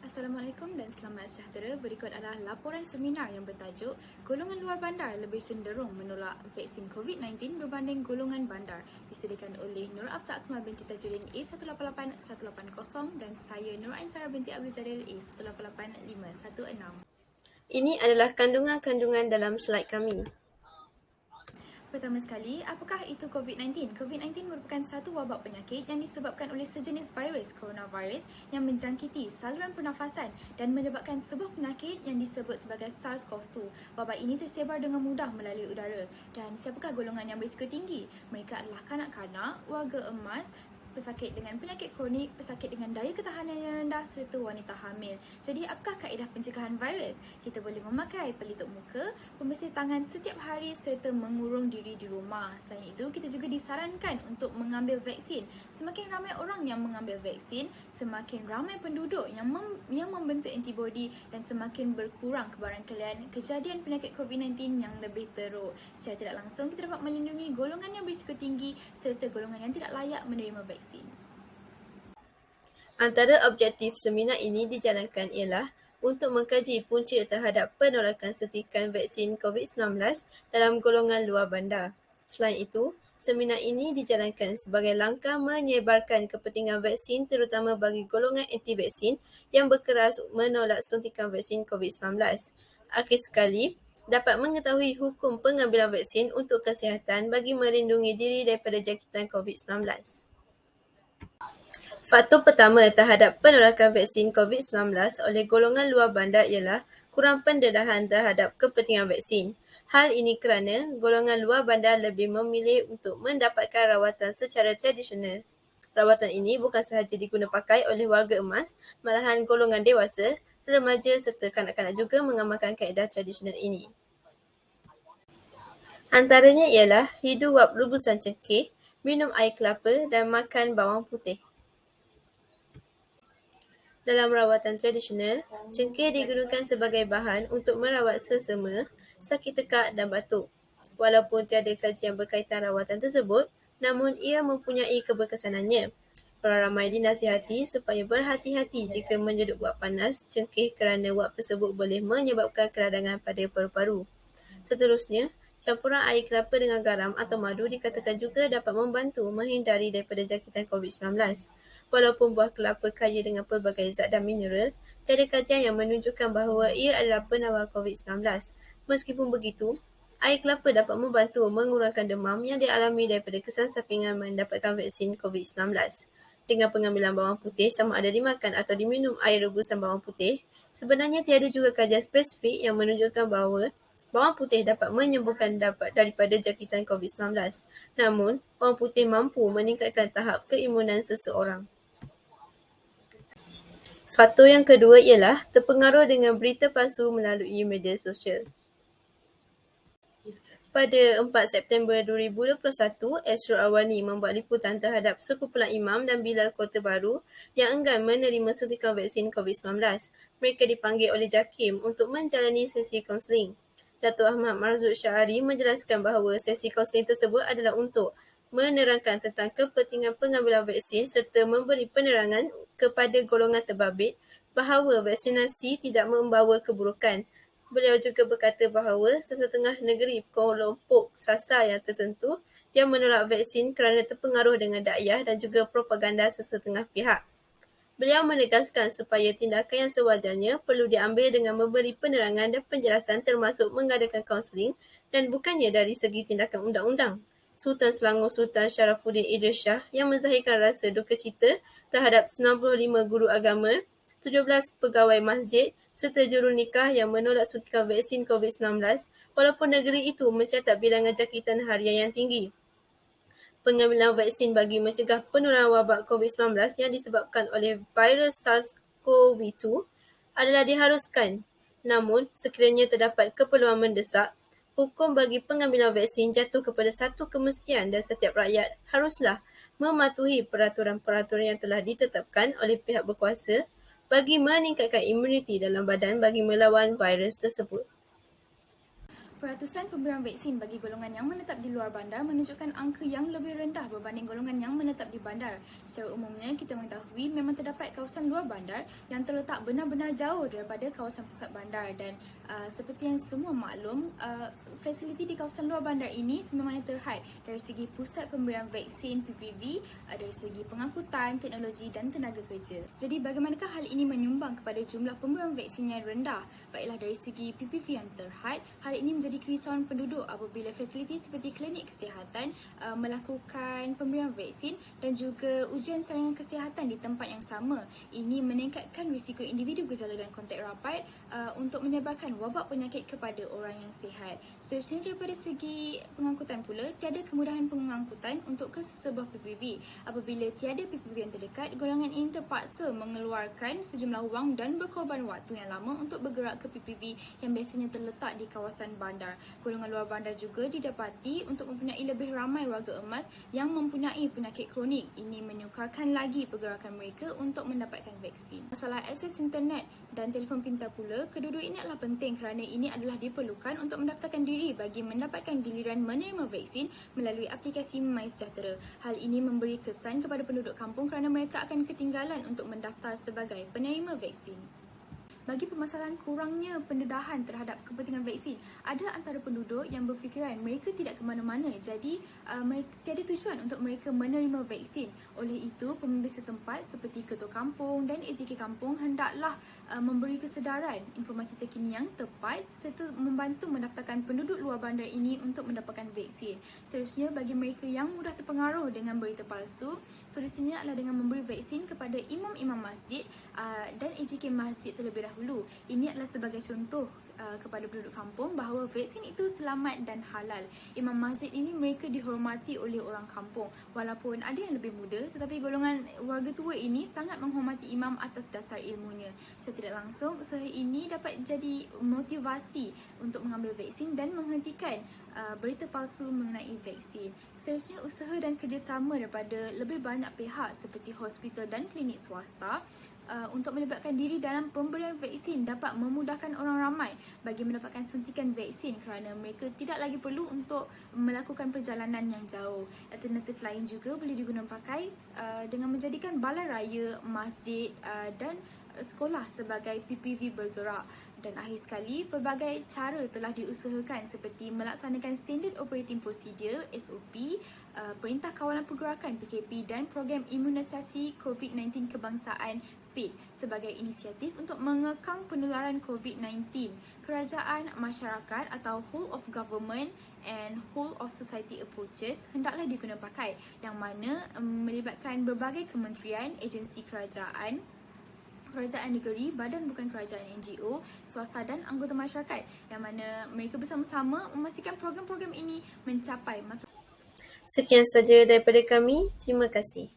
Assalamualaikum dan selamat sejahtera. Berikut adalah laporan seminar yang bertajuk Golongan luar bandar lebih cenderung menolak vaksin COVID-19 berbanding golongan bandar, disediakan oleh Nur Afsa Akmal binti Tajuddin A188-180 dan saya Nur Ain Sarah binti Abdul Jalil A188-516. Ini adalah kandungan-kandungan dalam slide kami. Pertama sekali, apakah itu COVID-19? COVID-19 merupakan satu wabak penyakit yang disebabkan oleh sejenis virus coronavirus yang menjangkiti saluran pernafasan dan menyebabkan sebuah penyakit yang disebut sebagai SARS-CoV-2. Wabak ini tersebar dengan mudah melalui udara. Dan siapakah golongan yang berisiko tinggi? Mereka adalah kanak-kanak, warga emas, pesakit dengan penyakit kronik, pesakit dengan daya ketahanan yang rendah serta wanita hamil. Jadi apakah kaedah pencegahan virus? Kita boleh memakai pelitup muka, pembersih tangan setiap hari serta mengurung diri di rumah. Selain itu, kita juga disarankan untuk mengambil vaksin. Semakin ramai orang yang mengambil vaksin, semakin ramai penduduk yang membentuk antibodi dan semakin berkurang kebarangkalian kejadian penyakit COVID-19 yang lebih teruk. Secara tidak langsung, kita dapat melindungi golongan yang berisiko tinggi serta golongan yang tidak layak menerima vaksin. Antara objektif seminar ini dijalankan ialah untuk mengkaji punca terhadap penolakan suntikan vaksin COVID-19 dalam golongan luar bandar. Selain itu, seminar ini dijalankan sebagai langkah menyebarkan kepentingan vaksin terutama bagi golongan anti-vaksin yang berkeras menolak suntikan vaksin COVID-19. Akhir sekali, dapat mengetahui hukum pengambilan vaksin untuk kesihatan bagi melindungi diri daripada jangkitan COVID-19. Faktor pertama terhadap penolakan vaksin COVID-19 oleh golongan luar bandar ialah kurang pendedahan terhadap kepentingan vaksin. Hal ini kerana golongan luar bandar lebih memilih untuk mendapatkan rawatan secara tradisional. Rawatan ini bukan sahaja diguna pakai oleh warga emas, malahan golongan dewasa, remaja serta kanak-kanak juga mengamalkan kaedah tradisional ini. Antaranya ialah hidu wap rebusan cengkeh, minum air kelapa dan makan bawang putih. Dalam rawatan tradisional, cengkeh digunakan sebagai bahan untuk merawat selsema, sakit tekak dan batuk. Walaupun tiada kajian berkaitan rawatan tersebut, namun ia mempunyai keberkesanannya. Orang ramai dinasihati supaya berhati-hati jika menjeduk wap panas cengkeh kerana wap tersebut boleh menyebabkan keradangan pada paru-paru. Seterusnya, campuran air kelapa dengan garam atau madu dikatakan juga dapat membantu menghindari daripada jangkitan COVID-19. Walaupun buah kelapa kaya dengan pelbagai zat dan mineral, tiada kajian yang menunjukkan bahawa ia adalah penawar COVID-19. Meskipun begitu, air kelapa dapat membantu mengurangkan demam yang dialami daripada kesan sampingan mendapatkan vaksin COVID-19. Dengan pengambilan bawang putih sama ada dimakan atau diminum air rebusan bawang putih, sebenarnya tiada juga kajian spesifik yang menunjukkan bahawa bawang putih dapat menyembuhkan daripada jangkitan COVID-19. Namun, bawang putih mampu meningkatkan tahap keimunan seseorang. Faktor yang kedua ialah terpengaruh dengan berita palsu melalui media sosial. Pada 4 September 2021, Astro Awani membuat liputan terhadap sekumpulan imam dan Bilal Kota Baru yang enggan menerima suntikan vaksin COVID-19. Mereka dipanggil oleh JAKIM untuk menjalani sesi kaunseling. Datuk Ahmad Marzuq Syahari menjelaskan bahawa sesi kaunseling tersebut adalah untuk menerangkan tentang kepentingan pengambilan vaksin serta memberi penerangan kepada golongan terbabit bahawa vaksinasi tidak membawa keburukan. Beliau juga berkata bahawa sesetengah negeri kelompok sasar yang tertentu yang menolak vaksin kerana terpengaruh dengan dakwah dan juga propaganda sesetengah pihak. Beliau menegaskan supaya tindakan yang sewajarnya perlu diambil dengan memberi penerangan dan penjelasan termasuk mengadakan kaunseling dan bukannya dari segi tindakan undang-undang. Sultan Selangor Sultan Sharafuddin Idris Shah yang menzahirkan rasa duka cita terhadap 95 guru agama, 17 pegawai masjid serta jurul nikah yang menolak suntikan vaksin COVID-19 walaupun negeri itu mencatat bilangan jangkitan harian yang tinggi. Pengambilan vaksin bagi mencegah penularan wabak COVID-19 yang disebabkan oleh virus SARS-CoV-2 adalah diharuskan. Namun, sekiranya terdapat keperluan mendesak, hukum bagi pengambilan vaksin jatuh kepada satu kemestian dan setiap rakyat haruslah mematuhi peraturan-peraturan yang telah ditetapkan oleh pihak berkuasa bagi meningkatkan imuniti dalam badan bagi melawan virus tersebut. Peratusan pemberian vaksin bagi golongan yang menetap di luar bandar menunjukkan angka yang lebih rendah berbanding golongan yang menetap di bandar. Secara umumnya, kita mengetahui memang terdapat kawasan luar bandar yang terletak benar-benar jauh daripada kawasan pusat bandar dan seperti yang semua maklum, fasiliti di kawasan luar bandar ini sememangnya terhad dari segi pusat pemberian vaksin PPV, dari segi pengangkutan, teknologi dan tenaga kerja. Jadi bagaimanakah hal ini menyumbang kepada jumlah pemberian vaksin yang rendah? Baiklah, dari segi PPV yang terhad, hal ini menjadi kerisauan penduduk apabila fasiliti seperti klinik kesihatan melakukan pemberian vaksin dan juga ujian saringan kesihatan di tempat yang sama. Ini meningkatkan risiko individu gejala dan kontak rapat untuk menyebarkan wabak penyakit kepada orang yang sihat. Seterusnya, daripada segi pengangkutan pula, tiada kemudahan pengangkutan untuk ke sesebuah PPV. Apabila tiada PPV yang terdekat, golongan ini terpaksa mengeluarkan sejumlah wang dan berkorban waktu yang lama untuk bergerak ke PPV yang biasanya terletak di kawasan bandar. Golongan luar bandar juga didapati untuk mempunyai lebih ramai warga emas yang mempunyai penyakit kronik. Ini menyukarkan lagi pergerakan mereka untuk mendapatkan vaksin. Masalah akses internet dan telefon pintar pula, kedua-dua ini adalah penting kerana ini adalah diperlukan untuk mendaftarkan diri bagi mendapatkan giliran menerima vaksin melalui aplikasi MySejahtera. Hal ini memberi kesan kepada penduduk kampung kerana mereka akan ketinggalan untuk mendaftar sebagai penerima vaksin. Bagi permasalahan kurangnya pendedahan terhadap kepentingan vaksin, ada antara penduduk yang berfikiran mereka tidak ke mana-mana, jadi tiada tujuan untuk mereka menerima vaksin. Oleh itu, pemimpin setempat seperti ketua kampung dan AJK kampung hendaklah memberi kesedaran, informasi terkini yang tepat serta membantu mendaftarkan penduduk luar bandar ini untuk mendapatkan vaksin. Seterusnya, bagi mereka yang mudah terpengaruh dengan berita palsu, solusinya adalah dengan memberi vaksin kepada imam-imam masjid dan AJK masjid terlebih dahulu. Ini adalah sebagai contoh kepada penduduk kampung bahawa vaksin itu selamat dan halal. Imam masjid ini mereka dihormati oleh orang kampung. Walaupun ada yang lebih muda, tetapi golongan warga tua ini sangat menghormati imam atas dasar ilmunya. Secara tidak langsung, usaha ini dapat jadi motivasi untuk mengambil vaksin dan menghentikan berita palsu mengenai vaksin. Seterusnya, usaha dan kerjasama daripada lebih banyak pihak seperti hospital dan klinik swasta untuk melibatkan diri dalam pemberian vaksin dapat memudahkan orang ramai bagi mendapatkan suntikan vaksin kerana mereka tidak lagi perlu untuk melakukan perjalanan yang jauh. Alternatif lain juga boleh digunakan pakai dengan menjadikan balai raya, masjid dan sekolah sebagai PPV bergerak. Dan akhir sekali, pelbagai cara telah diusahakan seperti melaksanakan Standard Operating Procedure SOP, Perintah Kawalan Pergerakan PKP dan program imunisasi COVID-19 kebangsaan PIK sebagai inisiatif untuk mengekang penularan COVID-19. Kerajaan, masyarakat atau whole of government and whole of society approaches hendaklah digunakan pakai, yang mana melibatkan berbagai kementerian, agensi kerajaan negeri, badan bukan kerajaan NGO, swasta dan anggota masyarakat, yang mana mereka bersama-sama memastikan program-program ini mencapai maksud. Sekian saja daripada kami. Terima kasih.